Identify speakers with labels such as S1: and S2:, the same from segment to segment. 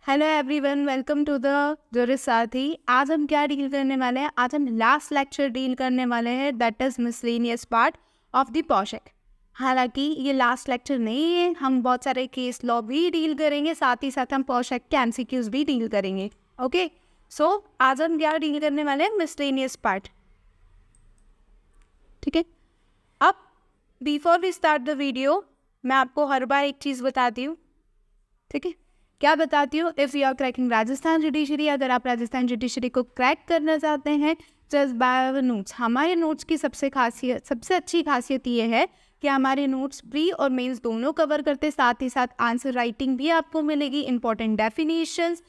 S1: Hello everyone, welcome to the Juris Saathi. आज हम क्या डील करने वाले हैं? आज हम लास्ट लेक्चर डील करने वाले हैं, that is miscellaneous part of the POCSO. हालांकि ये लास्ट लेक्चर नहीं है, हम बहुत सारे केस लॉ भी डील करेंगे, साथ ही साथ हम पॉशक के एमसीक्यूज भी डील करेंगे। ओके, सो आज हम क्या डील करने वाले हैं? Miscellaneous part. ठीक है, अब before we start the video मैं आपको हर बार एक चीज़ बताती हूँ। ठीक है, क्या बताती हूँ? If you are cracking Rajasthan judiciary, अगर आप राजस्थान जुडिशरी को क्रैक करना चाहते हैं, जस्ट बाय आवर नोट्स। हमारे नोट्स की सबसे अच्छी खासियत ये है कि हमारे नोट्स प्री और मेंस दोनों कवर करते, साथ ही साथ आंसर राइटिंग भी आपको मिलेगी, इंपॉर्टेंट डेफिनेशंस,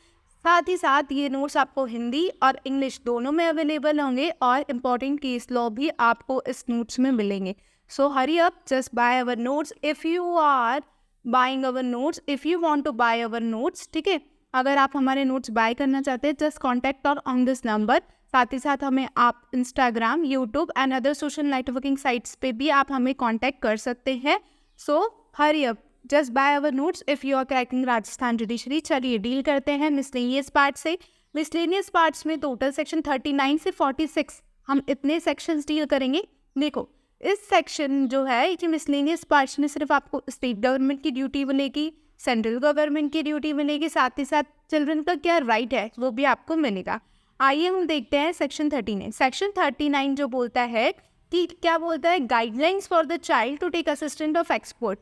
S1: साथ ही साथ ये नोट्स आपको हिंदी और इंग्लिश दोनों में अवेलेबल होंगे और इम्पॉर्टेंट केस लॉ भी आपको इस नोट्स में मिलेंगे। So hurry up, just buy our notes if you are buying our notes, if you want to buy our notes. ठीक है, अगर आप हमारे नोट्स बाय करना चाहते हैं, जस्ट कॉन्टैक्ट और ऑन दिस नंबर। साथ ही साथ हमें आप Instagram, YouTube and other social networking sites पे भी आप हमें कांटेक्ट कर सकते हैं। So hurry up, just buy our notes if you are cracking Rajasthan judiciary. चलिए डील करते हैं मिसलेनियस पार्ट से। मिसलेनियस पार्ट्स में टोटल सेक्शन 39 से 46 हम इतने सेक्शंस डील करेंगे। देखो, इस सेक्शन जो है ये मिसलेनियस पार्ट्स में सिर्फ आपको स्टेट गवर्नमेंट की ड्यूटी मिलेगी, सेंट्रल गवर्नमेंट की ड्यूटी मिलेगी, साथ ही साथ चिल्ड्रन का क्या राइट है वो भी आपको मिलेगा। आइए हम देखते हैं सेक्शन 39। सेक्शन 39 जो बोलता है कि क्या बोलता है, guidelines for the child to take assistant of expert.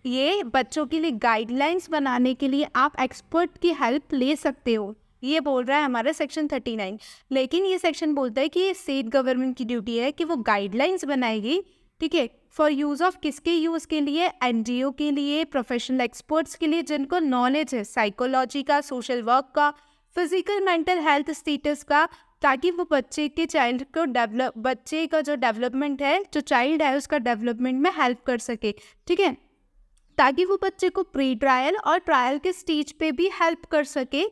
S1: ये बच्चों के लिए गाइडलाइंस बनाने के लिए आप एक्सपर्ट की हेल्प ले सकते हो, ये बोल रहा है हमारा सेक्शन 39। लेकिन ये सेक्शन बोलता है कि ये स्टेट गवर्नमेंट की ड्यूटी है कि वो गाइडलाइंस बनाएगी। ठीक है, फॉर यूज़ ऑफ किसके यूज़ के लिए? एनजीओ के लिए, प्रोफेशनल एक्सपर्ट्स के लिए जिनको नॉलेज है साइकोलॉजी का, सोशल वर्क का, फिजिकल मेंटल हेल्थ स्टेटस का, ताकि वो बच्चे का जो डेवलपमेंट है, जो चाइल्ड है उसका डेवलपमेंट में हेल्प कर सके। ठीक है, ताकि वो बच्चे को प्री ट्रायल और ट्रायल के स्टेज पे भी हेल्प कर सके।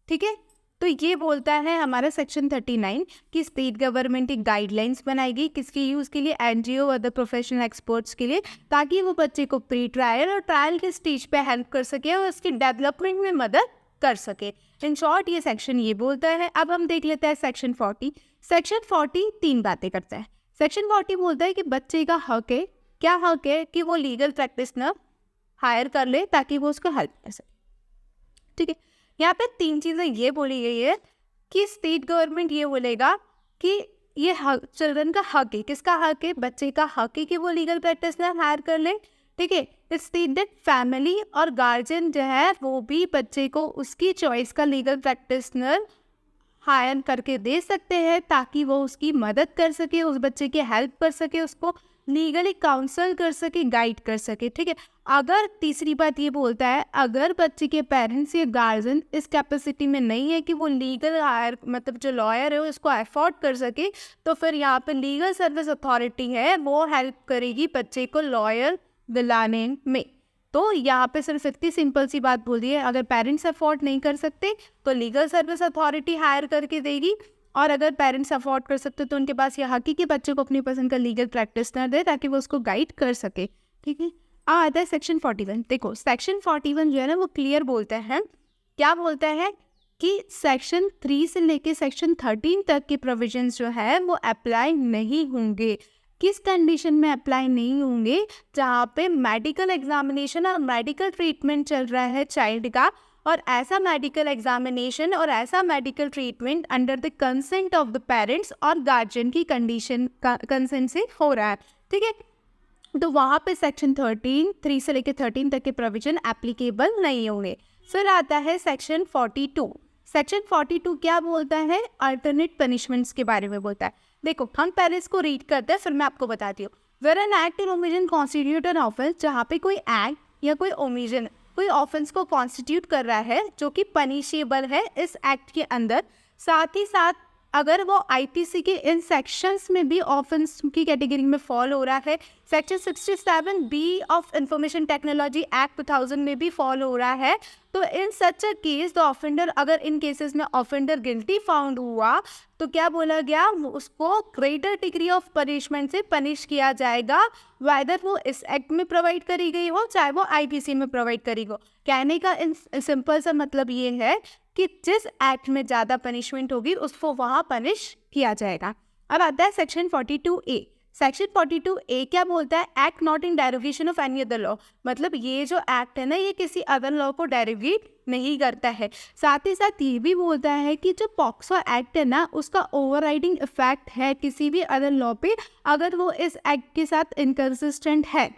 S1: ठीक है, तो ये बोलता है हमारा सेक्शन 39 कि स्टेट गवर्नमेंट एक गाइडलाइंस बनाएगी किसके यूज़ के लिए? एनजीओ और द प्रोफेशनल एक्सपर्ट्स के लिए, ताकि वो बच्चे को प्री ट्रायल और ट्रायल के स्टेज पे हेल्प कर सके और उसकी डेवलपमेंट में मदद कर सके। इन शॉर्ट ये सेक्शन ये बोलता है। अब हम देख लेते हैं सेक्शन 40। सेक्शन 40 तीन बातें करता है। सेक्शन 40 बोलता है कि बच्चे का हक है, क्या हक है? कि वो लीगल प्रैक्टिशनर हायर कर ले ताकि वो उसको हेल्प कर सके। ठीक है, यहाँ पे तीन चीज़ें ये बोली गई है कि स्टेट गवर्नमेंट ये बोलेगा कि ये हक चिल्ड्रन का हक है। किसका हक है? बच्चे का हक है कि वो लीगल प्रैक्टिशनर हायर कर ले। ठीक है, स्टेट दैट फैमिली और गार्जियन जो है वो भी बच्चे को उसकी चॉइस का लीगल प्रैक्टिशनर हायर करके दे सकते हैं, ताकि वो उसकी मदद कर सके, उस बच्चे की हेल्प कर सके, उसको लीगली काउंसल कर सके, गाइड कर सके। ठीक है, अगर तीसरी बात ये बोलता है, अगर बच्चे के पेरेंट्स या गार्जियन इस कैपेसिटी में नहीं है कि वो लीगल हायर मतलब जो लॉयर है उसको अफोर्ड कर सके, तो फिर यहाँ पे लीगल सर्विस अथॉरिटी है वो हेल्प करेगी बच्चे को लॉयर दिलाने में। तो यहाँ पे सिर्फ इतनी सिंपल सी बात बोल दी है, अगर पेरेंट्स अफोर्ड नहीं कर सकते तो लीगल सर्विस अथॉरिटी हायर करके देगी, और अगर पेरेंट्स अफोर्ड कर सकते तो उनके पास यह हक है कि बच्चे को अपनी पसंद का लीगल प्रैक्टिशनर दे ताकि वो उसको गाइड कर सके। ठीक है, आता है सेक्शन 41। देखो, सेक्शन 41 जो है ना वो क्लियर बोलता है, क्या बोलता है कि सेक्शन 3 से लेके सेक्शन 13 तक के प्रोविजंस जो है वो अप्लाई नहीं होंगे। किस कंडीशन में अप्लाई नहीं होंगे? जहाँ पे मेडिकल एग्जामिनेशन और मेडिकल ट्रीटमेंट चल रहा है चाइल्ड का, और ऐसा मेडिकल एग्जामिनेशन और ऐसा medical treatment under the consent of the parents और गार्जियन की कंडीशन का कंसेंट से हो रहा है। ठीक है, तो वहाँ पे सेक्शन 3 से लेकर 13 तक के प्रोविजन एप्लीकेबल नहीं होंगे। फिर आता है सेक्शन 42। सेक्शन 42 क्या बोलता है? अल्टरनेट पनिशमेंट्स के बारे में बोलता है। देखो, हम पहले इसको रीड करते हैं फिर मैं आपको बताती हूँ। वेयर एन एक्ट और ओमिशन कॉन्स्टिट्यूट एन ऑफेंस, जहाँ पे कोई एक्ट या कोई ओमिशन कोई ऑफेंस को कॉन्स्टिट्यूट कर रहा है जो कि पनिशेबल है इस एक्ट के अंदर, साथ ही साथ अगर वो आईपीसी के इन सेक्शंस में भी ऑफेंस की कैटेगरी में फॉल हो रहा है, section 67 B of information technology act 2000 में भी फॉलो हो रहा है। तो in such a case the offender, अगर इन केसेस में ऑफेंडर गिल्टी फाउंड हुआ तो क्या बोला गया, उसको ग्रेटर डिग्री ऑफ पनिशमेंट से पनिश किया जाएगा, वेदर वो इस एक्ट में प्रोवाइड करी गई हो चाहे वो आईपीसी में प्रोवाइड करी हो। कहने का सिंपल सा मतलब ये है कि जिस एक्ट में ज़्यादा पनिशमेंट होगी उसको वहाँ पनिश किया जाएगा। अब आता है सेक्शन 42A। सेक्शन 42A क्या बोलता है, act not in derogation of any other law, मतलब ये जो एक्ट है ना ये किसी अदर लॉ को डेरोगेट नहीं करता है। साथ ही साथ ये भी बोलता है कि जो पॉक्सो एक्ट है ना उसका ओवरराइडिंग इफेक्ट है किसी भी अदर लॉ पे अगर वो इस एक्ट के साथ इनकंसिस्टेंट है।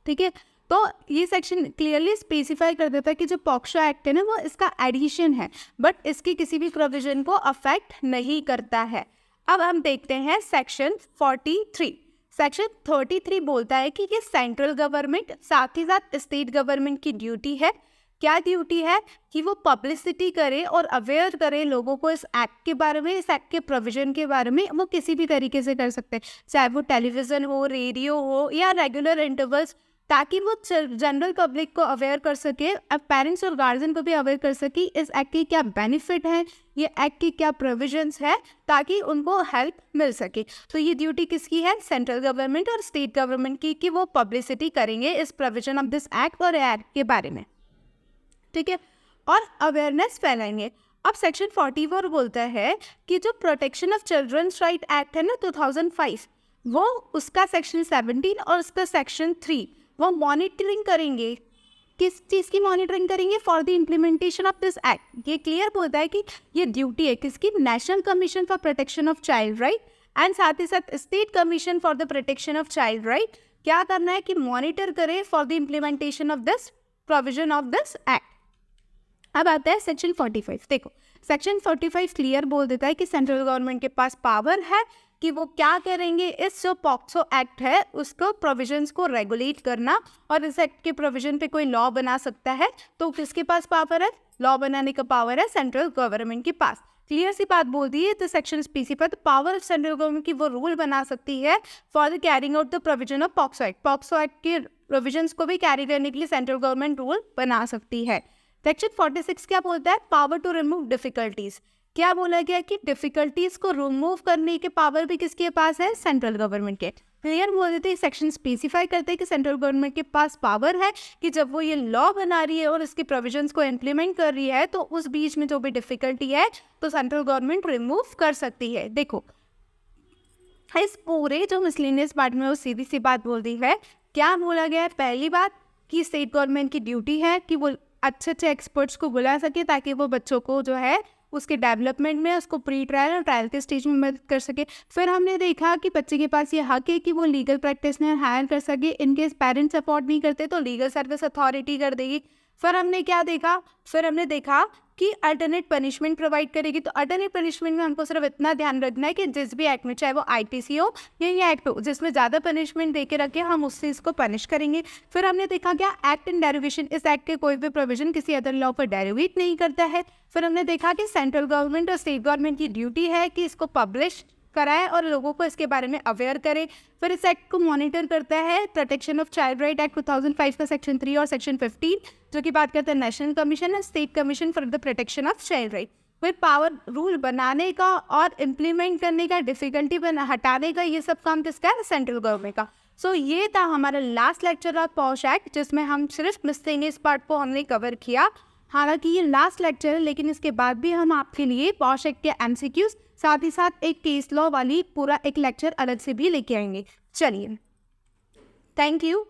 S1: ठीक है, तो ये सेक्शन क्लियरली स्पेसिफाई कर देता है कि जो पॉक्सो एक्ट है ना वो इसका एडिशन है बट इसकी किसी भी प्रोविजन को अफेक्ट नहीं करता है। अब हम देखते हैं सेक्शन 43। सेक्शन 33 बोलता है कि ये सेंट्रल गवर्नमेंट साथ ही साथ स्टेट गवर्नमेंट की ड्यूटी है। क्या ड्यूटी है कि वो पब्लिसिटी करे और अवेयर करे लोगों को इस एक्ट के बारे में, इस एक्ट के प्रोविजन के बारे में। वो किसी भी तरीके से कर सकते हैं, चाहे वो टेलीविज़न हो, रेडियो हो या रेगुलर इंटरवल्स, ताकि वो जनरल पब्लिक को अवेयर कर सके, अब पेरेंट्स और गार्जियन को भी अवेयर कर सके इस एक्ट के क्या बेनिफिट है, ये एक्ट की क्या प्रोविजंस है, ताकि उनको हेल्प मिल सके। तो ये ड्यूटी किसकी है, सेंट्रल गवर्नमेंट और स्टेट गवर्नमेंट की, कि वो पब्लिसिटी करेंगे इस प्रोविजन ऑफ दिस एक्ट और एक्ट के बारे में। ठीक है, और अवेयरनेस फैलाएंगे। अब सेक्शन 44 बोलता है कि जो protection of children's right act है ना 2005, वो उसका सेक्शन 17 और उसका सेक्शन 3 वो मॉनिटरिंग करेंगे। किस चीज़ की मॉनिटरिंग करेंगे, for the implementation of this act. ये क्लियर बोलता है कि ये ड्यूटी है किसकी, national commission for protection of child right and साथ ही साथ state commission for the protection of child right. क्या करना है कि मॉनिटर करें for the implementation of this provision of this act. अब आता है सेक्शन 45। देखो सेक्शन 45 क्लियर बोल देता है कि सेंट्रल गवर्नमेंट के पास पावर है कि वो क्या करेंगे, इस जो पॉक्सो एक्ट है उसको प्रोविजंस को रेगुलेट करना, और इस एक्ट के प्रोविजन पे कोई लॉ बना सकता है। तो किसके पास पावर है, लॉ बनाने का पावर है सेंट्रल गवर्नमेंट के पास। क्लियर सी बात बोल दी है। तो section specify the power of central government की वो रूल बना सकती है for the carrying out the provision of POCSO act. POCSO act के प्रोविजंस को भी कैरी करने के लिए सेंट्रल गवर्नमेंट रूल बना सकती है। सेक्शन 46 क्या बोलता है, पावर टू रिमूव डिफिकल्टीज। क्या बोला गया कि डिफिकल्टीज को रिमूव करने के पावर भी किसके पास है, सेंट्रल गवर्नमेंट के। क्लियर बोल देते हैं, सेक्शन स्पेसिफाई करते हैं कि सेंट्रल गवर्नमेंट के पास पावर है कि जब वो ये लॉ बना रही है और इसके प्रोविजंस को इम्प्लीमेंट कर रही है तो उस बीच में जो भी डिफिकल्टी है तो सेंट्रल गवर्नमेंट रिमूव कर सकती है। देखो इस पूरे जो मिसलेनियस पार्ट में वो सीधी सी बात बोल दी है। क्या बोला गया है, पहली बात कि स्टेट गवर्नमेंट की ड्यूटी है कि वो अच्छे अच्छे एक्सपर्ट्स को बुला सके ताकि वो बच्चों को जो है उसके डेवलपमेंट में उसको प्री ट्रायल और ट्रायल के स्टेज में मदद कर सके। फिर हमने देखा कि बच्चे के पास ये हक है कि वो लीगल प्रैक्टिशनर हायर कर सके, इनकेस पेरेंट्स सपोर्ट नहीं करते तो लीगल सर्विस अथॉरिटी कर देगी। फिर हमने क्या देखा, फिर हमने देखा कि अल्टरनेट पनिशमेंट प्रोवाइड करेगी। तो अल्टरनेट पनिशमेंट में हमको सिर्फ इतना ध्यान रखना है कि जिस भी एक्ट में, चाहे वो आईपीसी हो या ये एक्ट हो, जिसमें ज़्यादा पनिशमेंट दे के रखे हम उस चीज़ को पनिश करेंगे। फिर हमने देखा क्या, एक्ट इन डेरिवेशन, इस एक्ट के कोई भी प्रोविजन किसी अदर लॉ पर डेरिवेट नहीं करता है। फिर हमने देखा कि सेंट्रल गवर्नमेंट और स्टेट गवर्नमेंट की ड्यूटी है कि इसको पब्लिश कराए और लोगों को इसके बारे में अवेयर करे। फिर इस एक्ट को मॉनिटर करता है protection of child right act 2005 का सेक्शन 3 और सेक्शन 15 जो कि बात करता है नेशनल कमीशन और state commission for the protection of child right. फिर पावर रूल बनाने का और इम्प्लीमेंट करने का, डिफिकल्टी हटाने का, ये सब काम किसका है, सेंट्रल गवर्नमेंट का। सो ये था हमारा last lecture of posh act जिसमें हम सिर्फ मिसलेनियस पार्ट को हमने कवर किया। हालांकि ये लास्ट लेक्चर है लेकिन इसके बाद भी हम आपके लिए पॉश एक्ट के एमसीक्यूज साथ ही साथ एक केस लॉ वाली पूरा एक लेक्चर अलग से भी लेके आएंगे। चलिए, थैंक यू।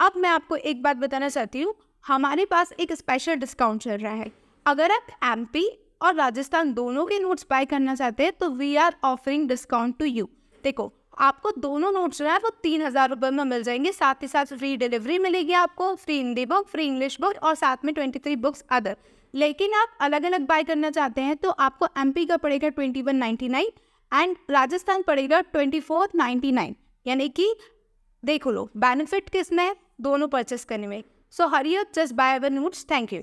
S1: अब मैं आपको एक बात बताना चाहती हूँ, हमारे पास एक स्पेशल डिस्काउंट चल रहा है। अगर आप एमपी और राजस्थान दोनों के नोट्स बाय करना चाहते हैं तो we are offering discount to you. देखो आपको दोनों नोट्स जो है वो 3000 रुपये में मिल जाएंगे, साथ ही साथ फ्री डिलीवरी मिलेगी आपको, free Hindi book, free English book और साथ में 23 बुक्स अदर। लेकिन आप अलग अलग बाय करना चाहते हैं तो आपको एमपी का पड़ेगा 2199 एंड राजस्थान पड़ेगा 2499। यानी कि देख लो बेनिफिट किसमें है, दोनों परचेस करने में। So hurry up, just buy our notes. Thank you.